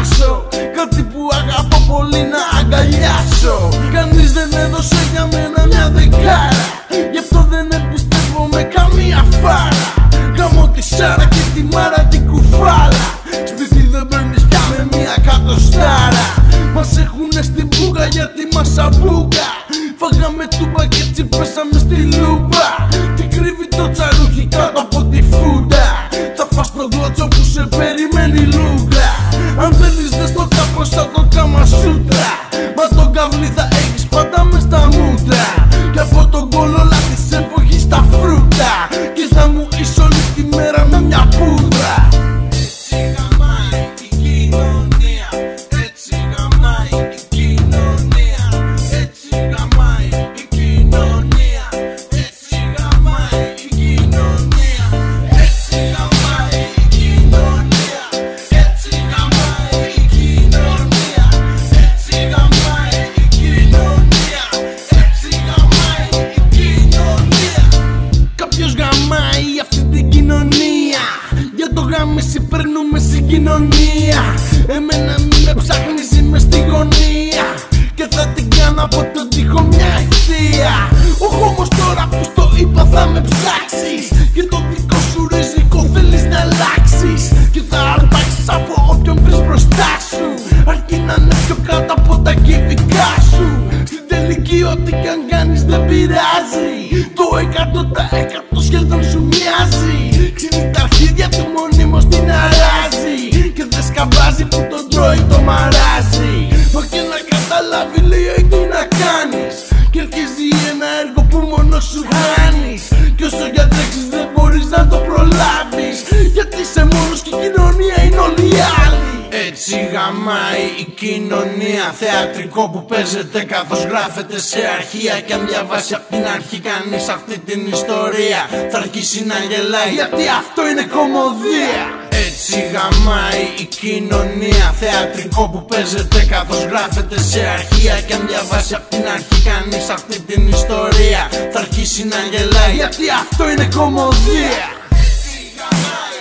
χάσω, κάτι που αγαπώ πολύ να αγκαλιάσω. Κανείς δεν έδωσε για μένα μια δεκάρα, γι' αυτό δεν εμπιστεύομαι καμία φάρα. Γαμώ τη Σάρα και τη Μάρα την κουφάλα. Σπίτι δεν παίρνεις πια με μια κατοστάρα. Μας έχουνε στην μπούγα γιατί μας αμπούγα. Φάγαμε τούμπα και έτσι πέσαμε στη λούπα. Τι κρύβει το τσαρούχι κάτω από τη φούντα. Θα φας τον κλώτσο που σε περιμένει λούγκα. Αν θέλεις δες το κάπως σαν το Καμασούτρα. Μα τον καβλί θα έχεις πάντα μες στα μούτρα. Κι από τον κολόλα της εποχής τα φρούτα. Και θα μου είσαι όλη τη μέρα με μια πούδρα. Έτσι γαμάει η κοινωνία. Έτσι γαμάει η κοινωνία. Έτσι γαμάει η κοινωνία. Έτσι γαμάει η κοινωνία. Έτσι γαμάει η κοινωνία. Έτσι γαμάει η κοινωνία. Έτσι γαμάει η κοινωνία. Έτσι γαμάει η κοινωνία. Κάποιος γαμάει αυτή την κοινωνία. Για το γάμιση περνούμε συγκοινωνία. Εμένα μη με ψάχνεις, είμαι στη γωνία. Και θα την κάνω από τον τοίχο μια ευθεία. Όχι όμως τώρα που στο είπα θα με ψάξεις. Και το δικό σου ριζικό θέλεις να αλλάξεις. Και θα αρπάξεις από όποιον βρεις μπροστά σου. Αρκεί να είναι πιο κάτω από τα κυβικά σου. Στην τελική ό,τι κι αν κάνεις δεν πειράζει. Το 100% σχεδόν σου μοιάζει. Ξύνει τα αρχίδια του μονίμως την αράζει. Και δεν σκαμπάζει που τον τρώει το μαράζει. Μα και να καταλάβει λέει τι να κάνεις. Και αρχίζει ένα έργο που μόνο σου χάνεις. Κι όσο για τρέξεις δεν μπορείς να το προλάβεις. Γιατί είσαι μόνος και η κοινωνία είναι όλοι οι άλλοι. Έτσι γαμάει η κοινωνία. Θεατρικό που παίζεται καθώς γράφεται σε αρχεία. Κι αν διαβάσει απ' την αρχή κανείς αυτή την ιστορία θα αρχίσει να γελάει, γιατί αυτό είναι κωμωδία. Έτσι γαμάει η κοινωνία. Θεατρικό που παίζεται καθώς γράφεται σε αρχεία. Κι αν διαβάσει απ' την αρχή κανείς αυτή την ιστορία θα αρχίσει να γελάει, γιατί αυτό είναι κωμωδία. Έτσι γαμάει.